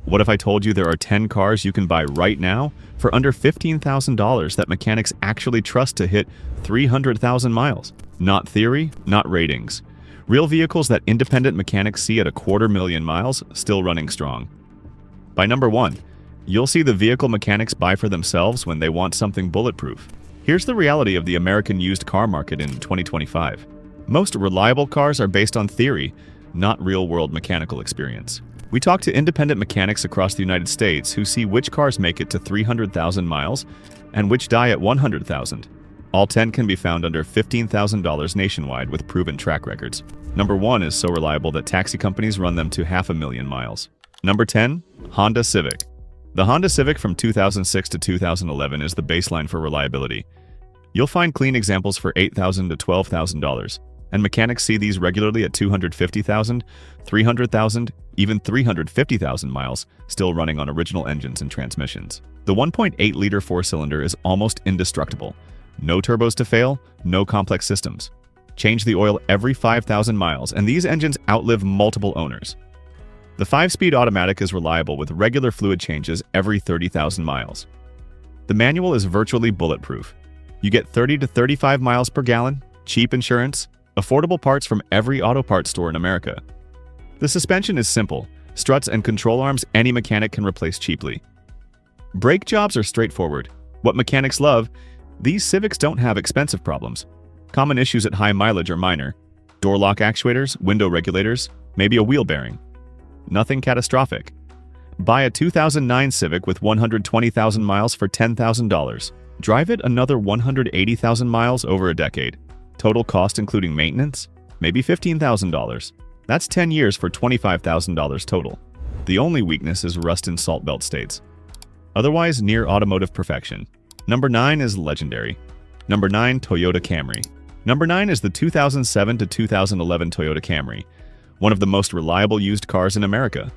What if I told you there are 10 cars you can buy right now for under $15,000 that mechanics actually trust to hit 300,000 miles? Not theory, not ratings. Real vehicles that independent mechanics see at 250,000 miles, still running strong. By number 1, you'll see the vehicle mechanics buy for themselves when they want something bulletproof. Here's the reality of the American used car market in 2025. Most reliable cars are based on theory, not real-world mechanical experience. We talk to independent mechanics across the United States who see which cars make it to 300,000 miles and which die at 100,000. All 10 can be found under $15,000 nationwide with proven track records. Number 1 is so reliable that taxi companies run them to 500,000 miles. Number 10, Honda Civic. The Honda Civic from 2006 to 2011 is the baseline for reliability. You'll find clean examples for $8,000 to $12,000, and mechanics see these regularly at 250,000, 300,000, even 350,000 miles, still running on original engines and transmissions. The 1.8-liter four-cylinder is almost indestructible. No turbos to fail, no complex systems. Change the oil every 5,000 miles, and these engines outlive multiple owners. The 5-speed automatic is reliable with regular fluid changes every 30,000 miles. The manual is virtually bulletproof. You get 30 to 35 miles per gallon, cheap insurance, affordable parts from every auto parts store in America. The suspension is simple. Struts and control arms any mechanic can replace cheaply. Brake jobs are straightforward. What mechanics love, these Civics don't have expensive problems. Common issues at high mileage are minor. Door lock actuators, window regulators, maybe a wheel bearing. Nothing catastrophic. Buy a 2009 Civic with 120,000 miles for $10,000. Drive it another 180,000 miles over a decade. Total cost including maintenance? Maybe $15,000. That's 10 years for $25,000 total. The only weakness is rust in salt belt states. Otherwise, near automotive perfection. Number 9 is legendary. Number 9, Toyota Camry. Number 9 is the 2007 to 2011 Toyota Camry, one of the most reliable used cars in America.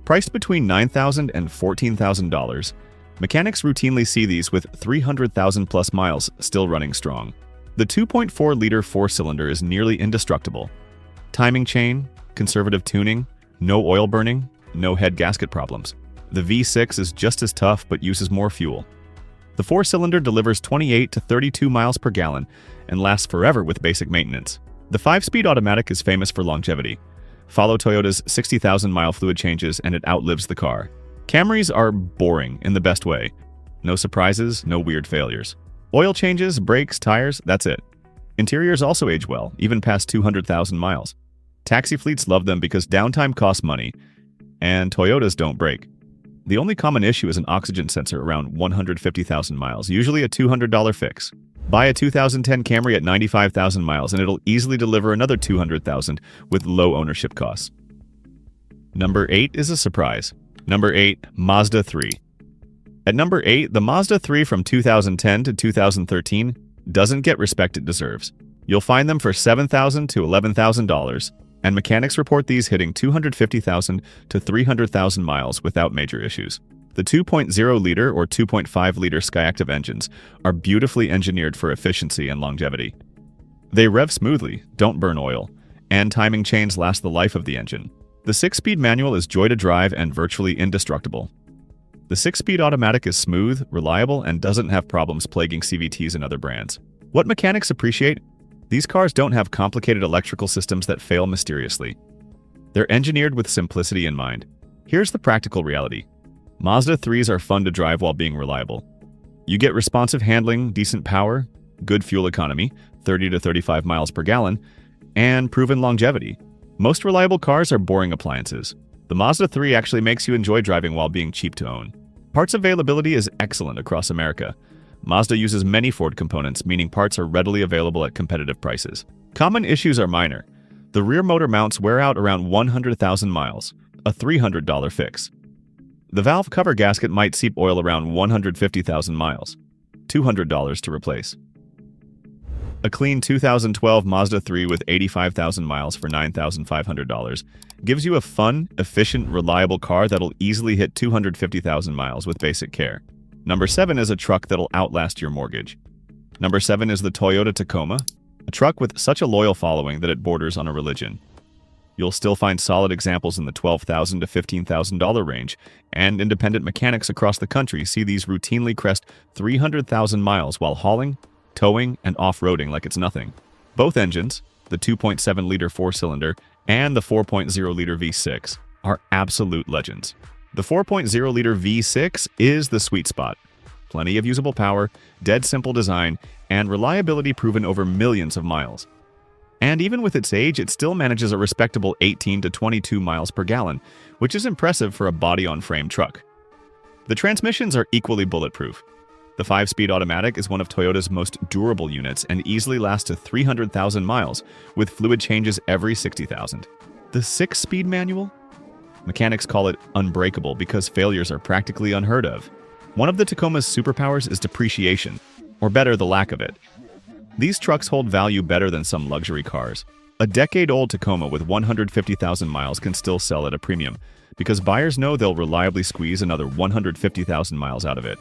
Priced between $9,000 and $14,000, mechanics routinely see these with 300,000 plus miles still running strong. The 2.4-liter four-cylinder is nearly indestructible. Timing chain, conservative tuning, no oil burning, no head gasket problems. The V6 is just as tough but uses more fuel. The four-cylinder delivers 28 to 32 miles per gallon and lasts forever with basic maintenance. The 5-speed automatic is famous for longevity. Follow Toyota's 60,000-mile fluid changes and it outlives the car. Camrys are boring in the best way. No surprises, no weird failures. Oil changes, brakes, tires, that's it. Interiors also age well, even past 200,000 miles. Taxi fleets love them because downtime costs money, and Toyotas don't break. The only common issue is an oxygen sensor around 150,000 miles, usually a $200 fix. Buy a 2010 Camry at 95,000 miles and it'll easily deliver another 200,000 with low ownership costs. Number 8 is a surprise. Number 8, Mazda 3. At number 8, the Mazda 3 from 2010 to 2013 doesn't get respect it deserves. You'll find them for $7,000 to $11,000, and mechanics report these hitting 250,000 to 300,000 miles without major issues. The 2.0-liter or 2.5-liter Skyactiv engines are beautifully engineered for efficiency and longevity. They rev smoothly, don't burn oil, and timing chains last the life of the engine. The 6-speed manual is joy to drive and virtually indestructible. The 6-speed automatic is smooth, reliable, and doesn't have problems plaguing CVTs and other brands. What mechanics appreciate? These cars don't have complicated electrical systems that fail mysteriously. They're engineered with simplicity in mind. Here's the practical reality. Mazda 3s are fun to drive while being reliable. You get responsive handling, decent power, good fuel economy, 30 to 35 miles per gallon, and proven longevity. Most reliable cars are boring appliances. The Mazda 3 actually makes you enjoy driving while being cheap to own. Parts availability is excellent across America. Mazda uses many Ford components, meaning parts are readily available at competitive prices. Common issues are minor. The rear motor mounts wear out around 100,000 miles, a $300 fix. The valve cover gasket might seep oil around 150,000 miles, $200 to replace. A clean 2012 Mazda 3 with 85,000 miles for $9,500 gives you a fun, efficient, reliable car that'll easily hit 250,000 miles with basic care. Number 7 is a truck that'll outlast your mortgage. Number 7 is the Toyota Tacoma, a truck with such a loyal following that it borders on a religion. You'll still find solid examples in the $12,000 to $15,000 range, and independent mechanics across the country see these routinely crest 300,000 miles while hauling, towing, and off-roading like it's nothing. Both engines, the 2.7-liter four-cylinder and the 4.0-liter V6, are absolute legends. The 4.0-liter V6 is the sweet spot. Plenty of usable power, dead simple design, and reliability proven over millions of miles. And even with its age, it still manages a respectable 18 to 22 miles per gallon, which is impressive for a body-on-frame truck. The transmissions are equally bulletproof. The 5-speed automatic is one of Toyota's most durable units and easily lasts to 300,000 miles, with fluid changes every 60,000. The 6-speed manual? Mechanics call it unbreakable because failures are practically unheard of. One of the Tacoma's superpowers is depreciation, or better, the lack of it. These trucks hold value better than some luxury cars. A decade-old Tacoma with 150,000 miles can still sell at a premium, because buyers know they'll reliably squeeze another 150,000 miles out of it.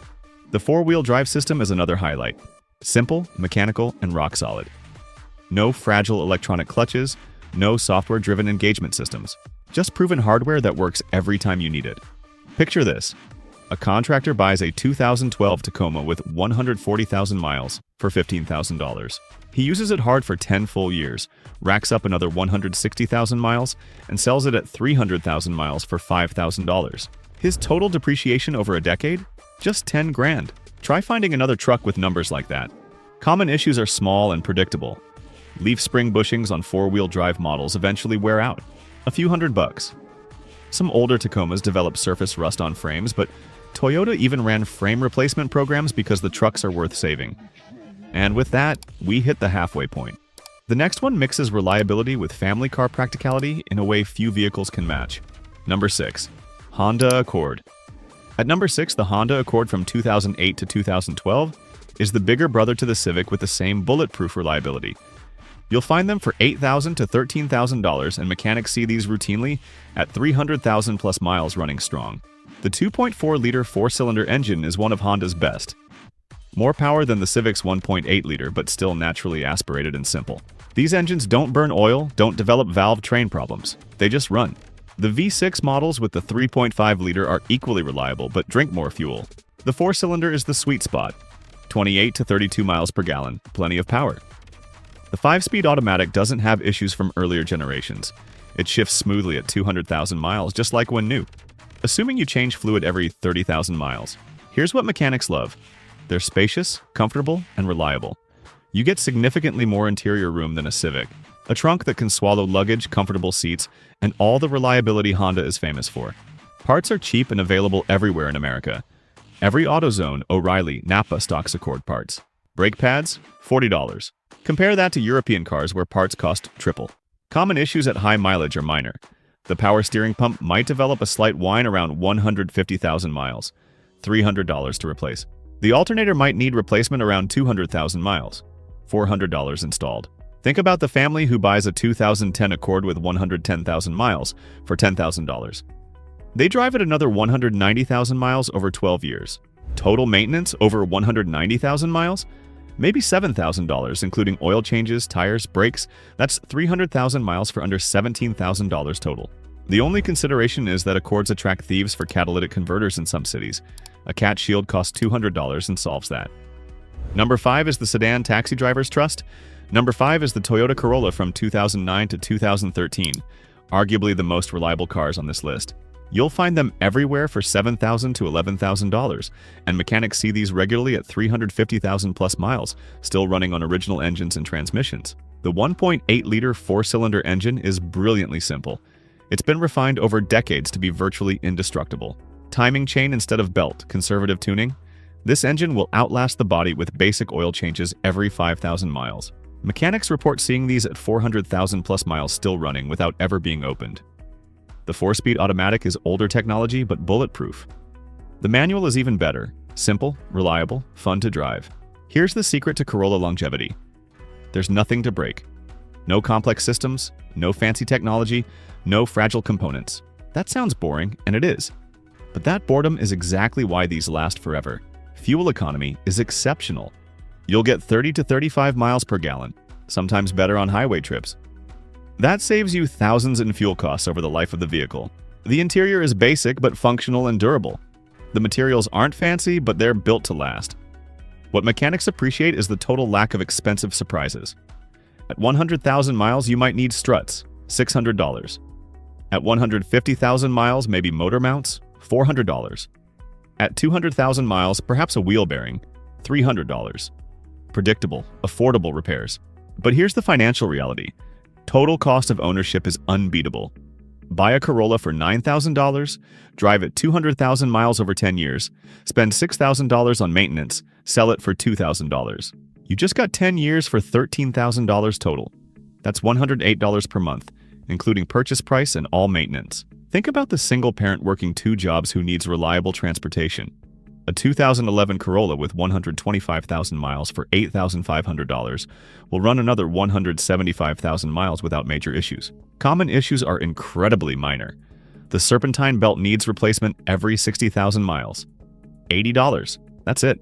The four-wheel drive system is another highlight. Simple, mechanical, and rock solid. No fragile electronic clutches, no software-driven engagement systems. Just proven hardware that works every time you need it. Picture this. A contractor buys a 2012 Tacoma with 140,000 miles for $15,000. He uses it hard for 10 full years, racks up another 160,000 miles, and sells it at 300,000 miles for $5,000. His total depreciation over a decade? Just 10 grand. Try finding another truck with numbers like that. Common issues are small and predictable. Leaf spring bushings on four-wheel drive models eventually wear out. A few $100. Some older Tacomas develop surface rust on frames, but Toyota even ran frame replacement programs because the trucks are worth saving. And with that, we hit the halfway point. The next one mixes reliability with family car practicality in a way few vehicles can match. Number 6. Honda Accord. At number 6, the Honda Accord from 2008 to 2012 is the bigger brother to the Civic with the same bulletproof reliability. You'll find them for $8,000 to $13,000, and mechanics see these routinely at 300,000 plus miles running strong. The 2.4-liter four-cylinder engine is one of Honda's best. More power than the Civic's 1.8-liter, but still naturally aspirated and simple. These engines don't burn oil, don't develop valve train problems. They just run. The V6 models with the 3.5-liter are equally reliable, but drink more fuel. The four-cylinder is the sweet spot. 28 to 32 miles per gallon, plenty of power. The 5-speed automatic doesn't have issues from earlier generations. It shifts smoothly at 200,000 miles, just like when new. Assuming you change fluid every 30,000 miles. Here's what mechanics love. They're spacious, comfortable, and reliable. You get significantly more interior room than a Civic. A trunk that can swallow luggage, comfortable seats, and all the reliability Honda is famous for. Parts are cheap and available everywhere in America. Every AutoZone, O'Reilly, Napa stocks Accord parts. Brake pads? $40. Compare that to European cars where parts cost triple. Common issues at high mileage are minor. The power steering pump might develop a slight whine around 150,000 miles. $300 to replace. The alternator might need replacement around 200,000 miles. $400 installed. Think about the family who buys a 2010 Accord with 110,000 miles for $10,000. They drive it another 190,000 miles over 12 years. Total maintenance over 190,000 miles? Maybe $7,000, including oil changes, tires, brakes. That's 300,000 miles for under $17,000 total. The only consideration is that Accords attract thieves for catalytic converters in some cities. A cat shield costs $200 and solves that. Number 5 is the sedan taxi drivers trust. Number 5 is the Toyota Corolla from 2009 to 2013, arguably the most reliable cars on this list. You'll find them everywhere for $7,000 to $11,000, and mechanics see these regularly at 350,000 plus miles, still running on original engines and transmissions. The 1.8-liter four-cylinder engine is brilliantly simple. It's been refined over decades to be virtually indestructible. Timing chain instead of belt, conservative tuning. This engine will outlast the body with basic oil changes every 5,000 miles. Mechanics report seeing these at 400,000 plus miles still running without ever being opened. The 4-speed automatic is older technology but bulletproof. The manual is even better. Simple, reliable, fun to drive. Here's the secret to Corolla longevity. There's nothing to break. No complex systems, no fancy technology, no fragile components. That sounds boring, and it is. But that boredom is exactly why these last forever. Fuel economy is exceptional. You'll get 30 to 35 miles per gallon, sometimes better on highway trips. That saves you thousands in fuel costs over the life of the vehicle. The interior is basic but functional and durable. The materials aren't fancy, but they're built to last. What mechanics appreciate is the total lack of expensive surprises. At 100,000 miles, you might need struts, $600. At 150,000 miles, maybe motor mounts, $400. At 200,000 miles, perhaps a wheel bearing, $300. Predictable, affordable repairs. But here's the financial reality. Total cost of ownership is unbeatable. Buy a Corolla for $9,000, drive it 200,000 miles over 10 years, spend $6,000 on maintenance, sell it for $2,000. You just got 10 years for $13,000 total. That's $108 per month, including purchase price and all maintenance. Think about the single parent working 2 jobs who needs reliable transportation. A 2011 Corolla with 125,000 miles for $8,500 will run another 175,000 miles without major issues. Common issues are incredibly minor. The serpentine belt needs replacement every 60,000 miles. $80. That's it.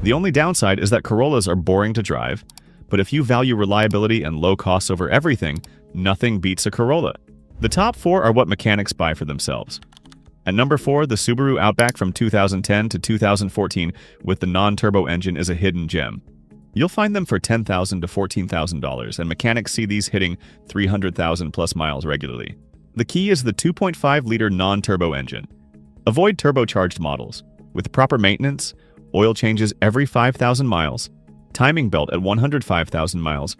The only downside is that Corollas are boring to drive, but if you value reliability and low costs over everything, nothing beats a Corolla. The top 4 are what mechanics buy for themselves. At number 4, the Subaru Outback from 2010 to 2014 with the non-turbo engine is a hidden gem. You'll find them for $10,000 to $14,000, and mechanics see these hitting 300,000 plus miles regularly. The key is the 2.5-liter non-turbo engine. Avoid turbocharged models. With proper maintenance, oil changes every 5,000 miles, timing belt at 105,000 miles,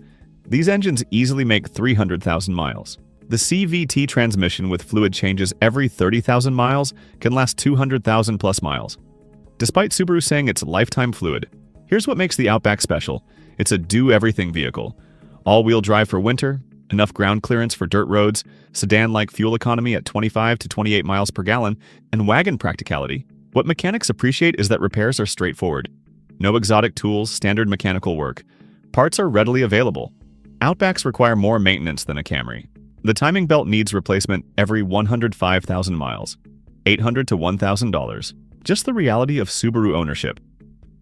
these engines easily make 300,000 miles. The CVT transmission with fluid changes every 30,000 miles can last 200,000 plus miles. Despite Subaru saying it's lifetime fluid, here's what makes the Outback special. It's a do-everything vehicle. All-wheel drive for winter, enough ground clearance for dirt roads, sedan-like fuel economy at 25 to 28 miles per gallon, and wagon practicality. What mechanics appreciate is that repairs are straightforward. No exotic tools, standard mechanical work. Parts are readily available. Outbacks require more maintenance than a Camry. The timing belt needs replacement every 105,000 miles, $800 to $1,000. Just the reality of Subaru ownership.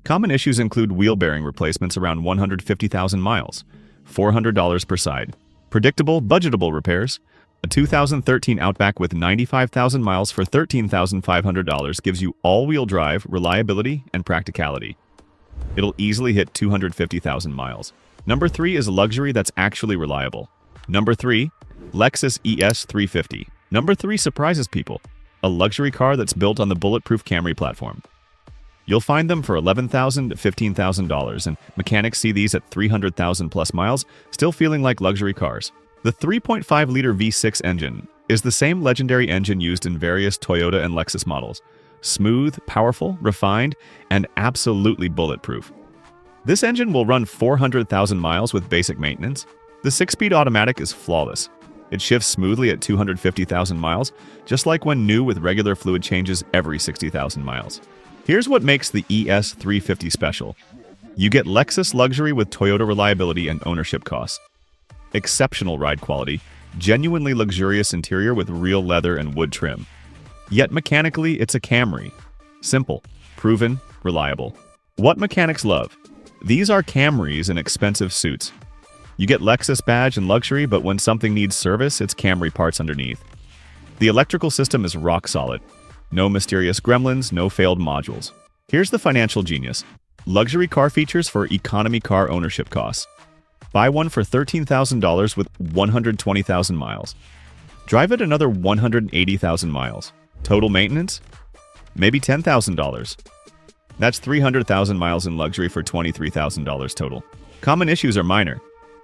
Common issues include wheel bearing replacements around 150,000 miles, $400 per side. Predictable, budgetable repairs. A 2013 Outback with 95,000 miles for $13,500 gives you all-wheel drive, reliability, and practicality. It'll easily hit 250,000 miles. Number 3 is luxury that's actually reliable. Number 3, Lexus ES 350. Number 3 surprises people. A luxury car that's built on the bulletproof Camry platform. You'll find them for $11,000 to $15,000, and mechanics see these at 300,000 plus miles, still feeling like luxury cars. The 3.5-liter V6 engine is the same legendary engine used in various Toyota and Lexus models. Smooth, powerful, refined, and absolutely bulletproof. This engine will run 400,000 miles with basic maintenance. The 6-speed automatic is flawless. It shifts smoothly at 250,000 miles, just like when new with regular fluid changes every 60,000 miles. Here's what makes the ES 350 special. You get Lexus luxury with Toyota reliability and ownership costs. Exceptional ride quality, genuinely luxurious interior with real leather and wood trim. Yet mechanically, it's a Camry. Simple, proven, reliable. What mechanics love? These are Camrys in expensive suits. You get Lexus badge and luxury, but when something needs service, it's Camry parts underneath. The electrical system is rock solid. No mysterious gremlins, no failed modules. Here's the financial genius. Luxury car features for economy car ownership costs. Buy one for $13,000 with 120,000 miles. Drive it another 180,000 miles. Total maintenance? Maybe $10,000. That's 300,000 miles in luxury for $23,000 total. Common issues are minor.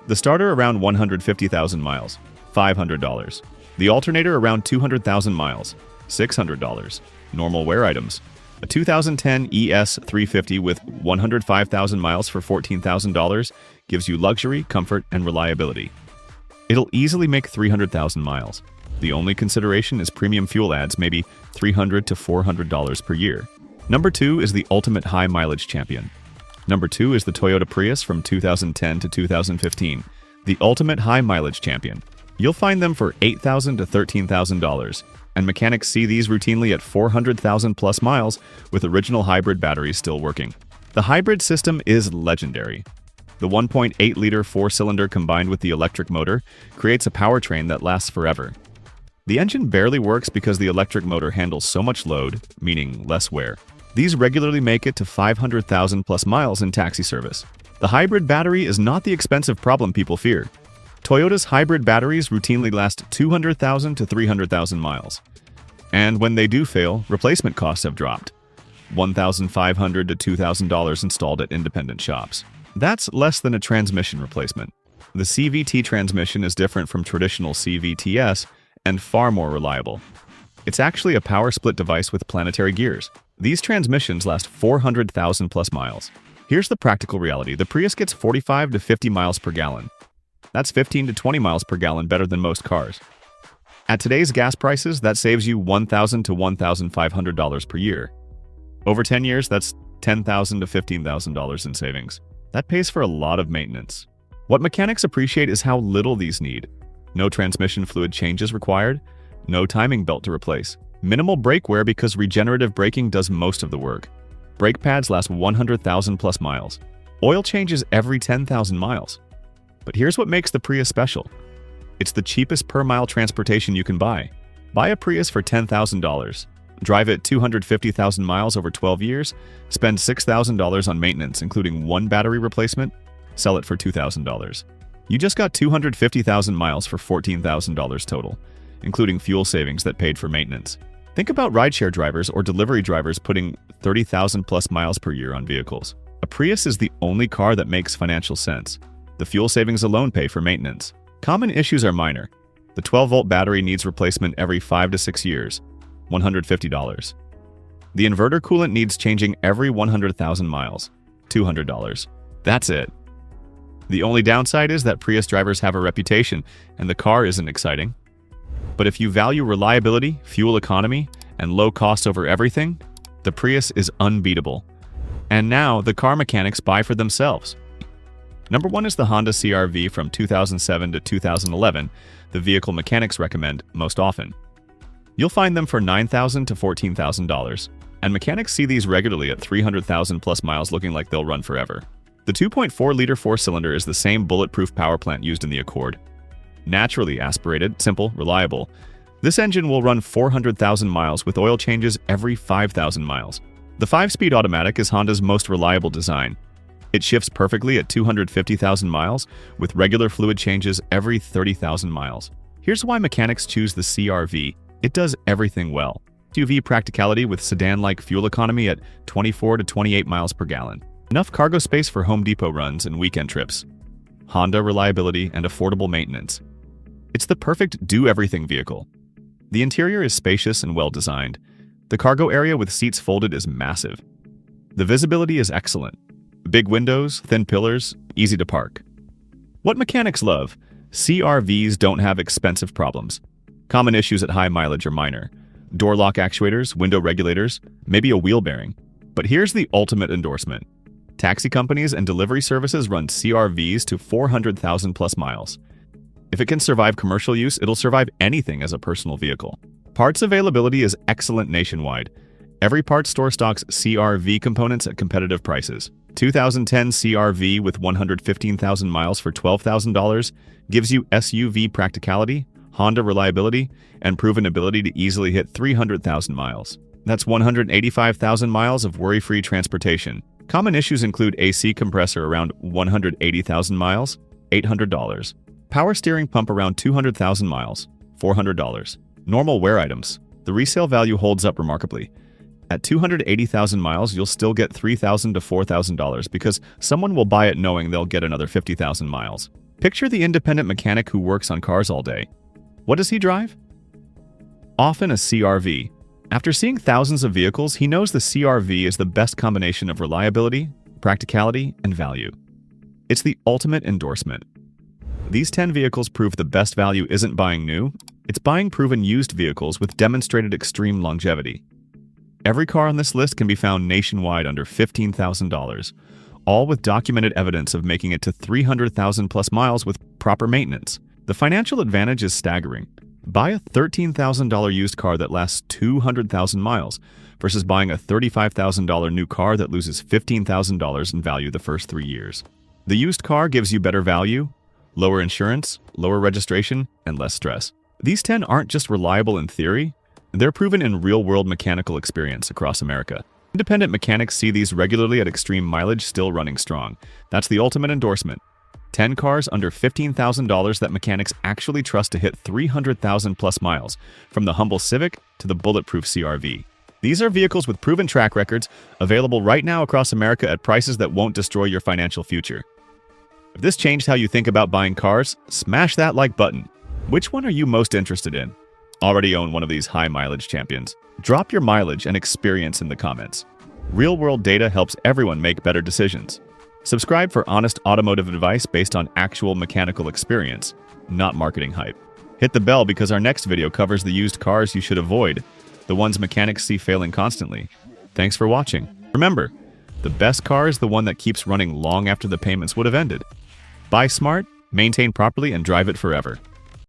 The starter around 150,000 miles, $500. The alternator around 200,000 miles, $600. Normal wear items. A 2010 ES 350 with 105,000 miles for $14,000 gives you luxury, comfort, and reliability. It'll easily make 300,000 miles. The only consideration is premium fuel adds, maybe $300 to $400 per year. Number 2 is the ultimate high mileage champion. Number 2 is the Toyota Prius from 2010 to 2015, the ultimate high mileage champion. You'll find them for $8,000 to $13,000, and mechanics see these routinely at 400,000 plus miles with original hybrid batteries still working. The hybrid system is legendary. The 1.8-liter four-cylinder combined with the electric motor creates a powertrain that lasts forever. The engine barely works because the electric motor handles so much load, meaning less wear. These regularly make it to 500,000 plus miles in taxi service. The hybrid battery is not the expensive problem people fear. Toyota's hybrid batteries routinely last 200,000 to 300,000 miles. And when they do fail, replacement costs have dropped. $1,500 to $2,000 installed at independent shops. That's less than a transmission replacement. The CVT transmission is different from traditional CVTs and far more reliable. It's actually a power split device with planetary gears. These transmissions last 400,000 plus miles. Here's the practical reality. The Prius gets 45 to 50 miles per gallon. That's 15 to 20 miles per gallon better than most cars. At today's gas prices, that saves you $1,000 to $1,500 per year. Over 10 years, that's $10,000 to $15,000 in savings. That pays for a lot of maintenance. What mechanics appreciate is how little these need. No transmission fluid changes required, no timing belt to replace. Minimal brake wear because regenerative braking does most of the work. Brake pads last 100,000 plus miles. Oil changes every 10,000 miles. But here's what makes the Prius special. It's the cheapest per mile transportation you can buy. Buy a Prius for $10,000. Drive it 250,000 miles over 12 years, spend $6,000 on maintenance, including one battery replacement, sell it for $2,000. You just got 250,000 miles for $14,000 total, including fuel savings that paid for maintenance. Think about rideshare drivers or delivery drivers putting 30,000 plus miles per year on vehicles. A Prius is the only car that makes financial sense. The fuel savings alone pay for maintenance. Common issues are minor. The 12-volt battery needs replacement every 5 to 6 years, $150. The inverter coolant needs changing every 100,000 miles, $200. That's it. The only downside is that Prius drivers have a reputation, and the car isn't exciting. But if you value reliability, fuel economy, and low cost over everything, the Prius is unbeatable. And now, the car mechanics buy for themselves. Number 1 is the Honda CR-V from 2007 to 2011, the vehicle mechanics recommend most often. You'll find them for $9,000 to $14,000, and mechanics see these regularly at 300,000 plus miles looking like they'll run forever. The 2.4-liter four-cylinder is the same bulletproof power plant used in the Accord. Naturally aspirated, simple, reliable. This engine will run 400,000 miles with oil changes every 5,000 miles. The 5-speed automatic is Honda's most reliable design. It shifts perfectly at 250,000 miles with regular fluid changes every 30,000 miles. Here's why mechanics choose the CR-V. It does everything well. SUV practicality with sedan-like fuel economy at 24 to 28 miles per gallon. Enough cargo space for Home Depot runs and weekend trips. Honda reliability and affordable maintenance. It's the perfect do-everything vehicle. The interior is spacious and well-designed. The cargo area with seats folded is massive. The visibility is excellent. Big windows, thin pillars, easy to park. What mechanics love? CR-Vs don't have expensive problems. Common issues at high mileage are minor. Door lock actuators, window regulators, maybe a wheel bearing. But here's the ultimate endorsement. Taxi companies and delivery services run CR-Vs to 400,000 plus miles. If it can survive commercial use, it'll survive anything as a personal vehicle. Parts availability is excellent nationwide. Every parts store stocks CR-V components at competitive prices. 2010 CR-V with 115,000 miles for $12,000 gives you SUV practicality, Honda reliability, and proven ability to easily hit 300,000 miles. That's 185,000 miles of worry-free transportation. Common issues include AC compressor around 180,000 miles, $800. Power steering pump around 200,000 miles, $400. Normal wear items. The resale value holds up remarkably. At 280,000 miles, you'll still get $3,000 to $4,000 because someone will buy it knowing they'll get another 50,000 miles. Picture the independent mechanic who works on cars all day. What does he drive? Often a CR-V. After seeing thousands of vehicles, he knows the CR-V is the best combination of reliability, practicality, and value. It's the ultimate endorsement. These 10 vehicles prove the best value isn't buying new, it's buying proven used vehicles with demonstrated extreme longevity. Every car on this list can be found nationwide under $15,000, all with documented evidence of making it to 300,000 plus miles with proper maintenance. The financial advantage is staggering. Buy a $13,000 used car that lasts 200,000 miles versus buying a $35,000 new car that loses $15,000 in value the first 3 years. The used car gives you better value, lower insurance, lower registration, and less stress. These 10 aren't just reliable in theory, they're proven in real-world mechanical experience across America. Independent mechanics see these regularly at extreme mileage still running strong. That's the ultimate endorsement. 10 cars under $15,000 that mechanics actually trust to hit 300,000 plus miles, from the humble Civic to the bulletproof CR-V. These are vehicles with proven track records, available right now across America at prices that won't destroy your financial future. If this changed how you think about buying cars, smash that like button. Which one are you most interested in? Already own one of these high-mileage champions? Drop your mileage and experience in the comments. Real-world data helps everyone make better decisions. Subscribe for honest automotive advice based on actual mechanical experience, not marketing hype. Hit the bell because our next video covers the used cars you should avoid, the ones mechanics see failing constantly. Thanks for watching. Remember, the best car is the one that keeps running long after the payments would have ended. Buy smart, maintain properly, and drive it forever.